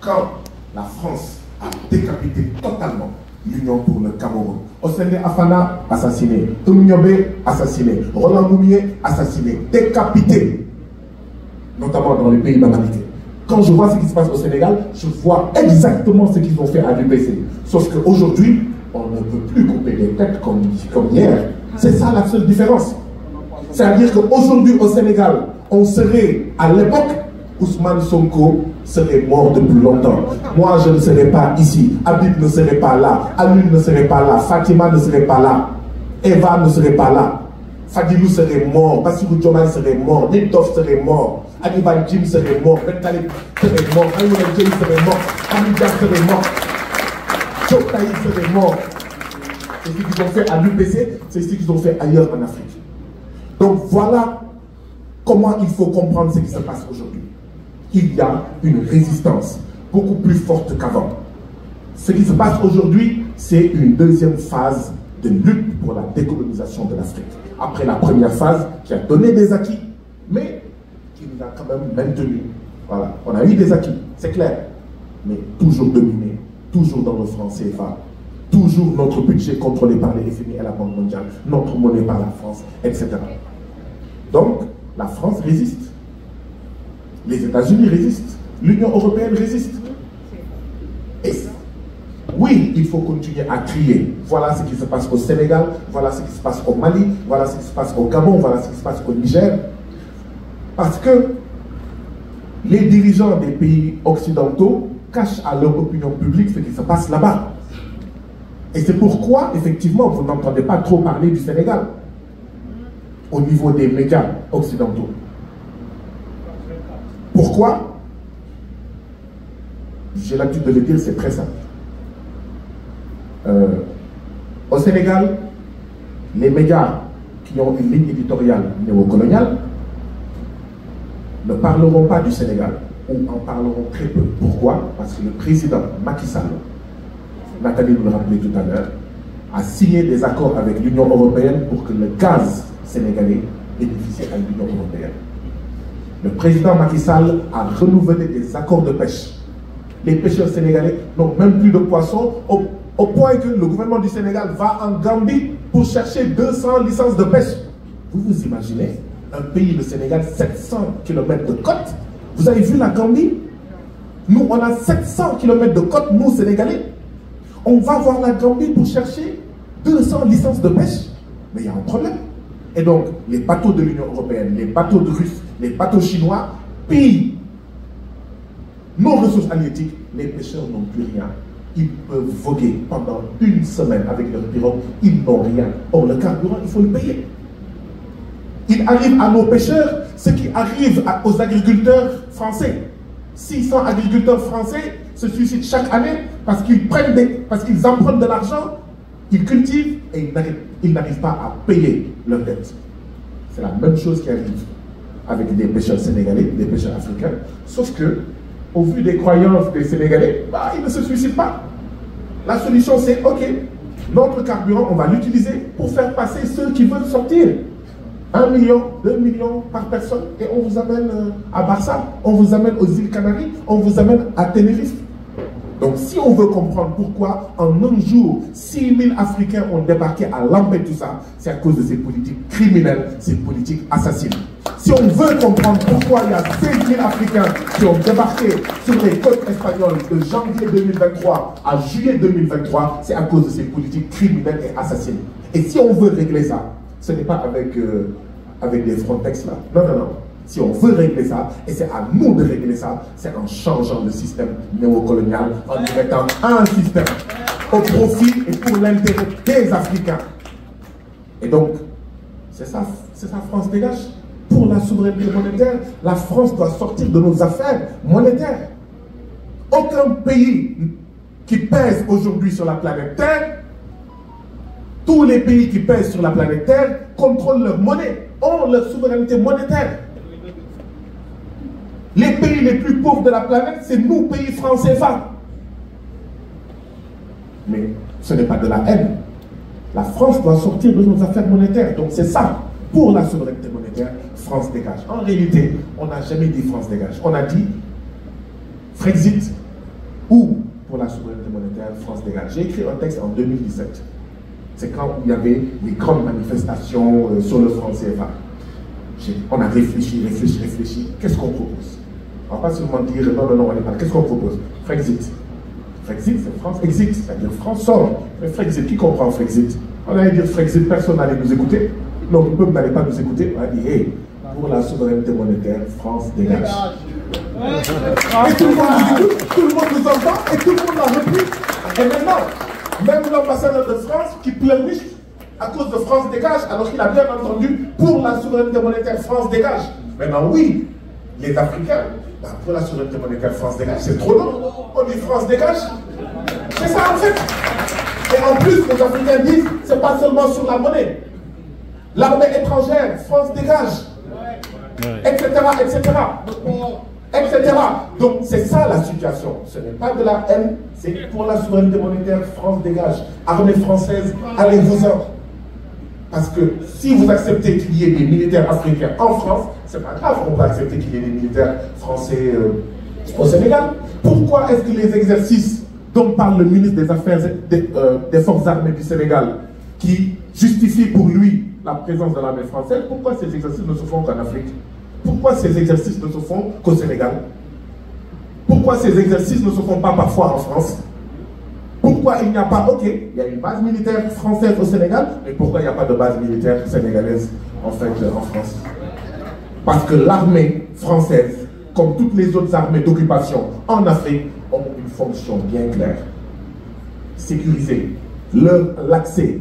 quand la France a décapité totalement l'Union pour le Cameroun. Osende Afana, assassiné. Toumniobe, assassiné. Roland Moumier, assassiné. Décapité. Notamment dans les pays mamalités. Quand je vois ce qui se passe au Sénégal, je vois exactement ce qu'ils ont fait à l'UPC. Sauf qu'aujourd'hui, on ne peut plus couper les têtes comme hier. C'est ça la seule différence. C'est-à-dire qu'aujourd'hui au Sénégal, on serait à l'époque, Ousmane Sonko serait mort depuis longtemps. Moi, je ne serais pas ici. Habib ne serait pas là. Alun ne serait pas là. Fatima ne serait pas là. Eva ne serait pas là. Fadilou serait mort. Bassirou Diomaye serait mort. Nitof serait mort. Anibal Jim serait mort. Ben Talib serait mort. Ayouna Djei serait mort. Amidja serait mort. Choktaï serait mort. C'est ce qu'ils ont fait à l'UPC. C'est ce qu'ils ont fait ailleurs en Afrique. Donc voilà comment il faut comprendre ce qui se passe aujourd'hui. Il y a une résistance beaucoup plus forte qu'avant. Ce qui se passe aujourd'hui, c'est une deuxième phase de lutte pour la décolonisation de l'Afrique. Après la première phase qui a donné des acquis, mais qui nous a quand même maintenu. Voilà, on a eu des acquis, c'est clair, mais toujours dominé, toujours dans le franc CFA, toujours notre budget contrôlé par les FMI et la Banque mondiale, notre monnaie par la France, etc. Donc, la France résiste. Les États-Unis résistent. L'Union européenne résiste. Et oui, il faut continuer à crier. Voilà ce qui se passe au Sénégal, voilà ce qui se passe au Mali, voilà ce qui se passe au Gabon, voilà ce qui se passe au Niger. Parce que les dirigeants des pays occidentaux cachent à leur opinion publique ce qui se passe là-bas. Et c'est pourquoi, effectivement, vous n'entendez pas trop parler du Sénégal au niveau des médias occidentaux. Pourquoi? J'ai l'habitude de le dire, c'est très simple. Au Sénégal, les médias qui ont une ligne éditoriale néocoloniale ne parleront pas du Sénégal, ou en parleront très peu. Pourquoi? Parce que le président Macky Sall, Nathalie nous le rappelait tout à l'heure, a signé des accords avec l'Union européenne pour que le gaz sénégalais bénéficie à l'Union européenne. Le président Macky Sall a renouvelé des accords de pêche. Les pêcheurs sénégalais n'ont même plus de poissons, au point que le gouvernement du Sénégal va en Gambie pour chercher 200 licences de pêche. Vous vous imaginez un pays, le Sénégal, 700 km de côte. Vous avez vu la Gambie? Nous, on a 700 km de côte, nous, Sénégalais. On va voir la Gambie pour chercher 200 licences de pêche. Mais il y a un problème. Et donc, les bateaux de l'Union européenne, les bateaux de Russes, les bateaux chinois pillent nos ressources halieutiques. Les pêcheurs n'ont plus rien. Ils peuvent voguer pendant une semaine avec leur pirogue. Ils n'ont rien. Or, le carburant, il faut le payer. Il arrive à nos pêcheurs ce qui arrive aux agriculteurs français. 600 agriculteurs français se suicident chaque année parce qu'ils empruntent de l'argent, ils cultivent et ils n'arrivent pas à payer leurs dettes. C'est la même chose qui arrive avec des pêcheurs sénégalais, des pêcheurs africains, sauf que, au vu des croyances des Sénégalais, ils ne se suicident pas. La solution c'est, ok, notre carburant, on va l'utiliser pour faire passer ceux qui veulent sortir. 1 million, 2 millions par personne, et on vous amène à Barça, on vous amène aux îles Canaries, on vous amène à Tenerife. Donc si on veut comprendre pourquoi en un jour, 6000 Africains ont débarqué à Lampedusa, c'est à cause de ces politiques criminelles, ces politiques assassines. Si on veut comprendre pourquoi il y a 16 000 Africains qui ont débarqué sur les côtes espagnoles de janvier 2023 à juillet 2023, c'est à cause de ces politiques criminelles et assassines. Et si on veut régler ça, ce n'est pas avec des Frontex là. Non, non, non. Si on veut régler ça, et c'est à nous de régler ça, c'est en changeant le système néocolonial, en y mettant un système au profit et pour l'intérêt des Africains. Et donc, c'est ça France dégage. Pour la souveraineté monétaire, la France doit sortir de nos affaires monétaires. Aucun pays qui pèse aujourd'hui sur la planète Terre, tous les pays qui pèsent sur la planète Terre contrôlent leur monnaie, ont leur souveraineté monétaire. Les pays les plus pauvres de la planète, c'est nous, pays français. Mais ce n'est pas de la haine. La France doit sortir de nos affaires monétaires. Donc c'est ça, pour la souveraineté monétaire, France dégage. En réalité, on n'a jamais dit France dégage. On a dit Frexit, ou pour la souveraineté monétaire, France dégage. J'ai écrit un texte en 2017. C'est quand il y avait les grandes manifestations sur le franc CFA. On a réfléchi. Qu'est-ce qu'on propose? On ne va pas seulement dire non, on n'est pas. Qu'est-ce qu'on propose? Frexit. Frexit, c'est France exit, c'est-à-dire France sort. Mais Frexit, qui comprend Frexit? On allait dire Frexit, personne n'allait nous écouter. Non, le peuple n'allait pas nous écouter. On a dit, hey, pour la souveraineté monétaire, France dégage. Et tout le monde nous écoute, tout le monde nous entend, et tout le monde l'a repris. Et maintenant, même l'ambassadeur de France qui pleurniche à cause de France dégage, alors qu'il a bien entendu pour la souveraineté monétaire, France dégage. Maintenant, oui, les Africains, pour la souveraineté monétaire, France dégage, c'est trop long. On dit France dégage. C'est ça en fait. Et en plus, les Africains disent, c'est pas seulement sur la monnaie. L'armée étrangère, France dégage. Etc. Donc c'est ça la situation. Ce n'est pas de la haine, c'est pour la souveraineté monétaire, France dégage. Armée française, allez-vous-en. Parce que si vous acceptez qu'il y ait des militaires africains en France, c'est pas grave, on peut accepter qu'il y ait des militaires français au Sénégal. Pourquoi est-ce que les exercices dont parle le ministre des Affaires des Forces armées du Sénégal, qui justifie pour lui la présence de l'armée française, pourquoi ces exercices ne se font qu'en Afrique? Pourquoi ces exercices ne se font qu'au Sénégal? Pourquoi ces exercices ne se font pas parfois en France? Pourquoi il n'y a pas, ok, il y a une base militaire française au Sénégal, mais pourquoi il n'y a pas de base militaire sénégalaise en fait en France? Parce que l'armée française, comme toutes les autres armées d'occupation en Afrique, ont une fonction bien claire. Sécuriser l'accès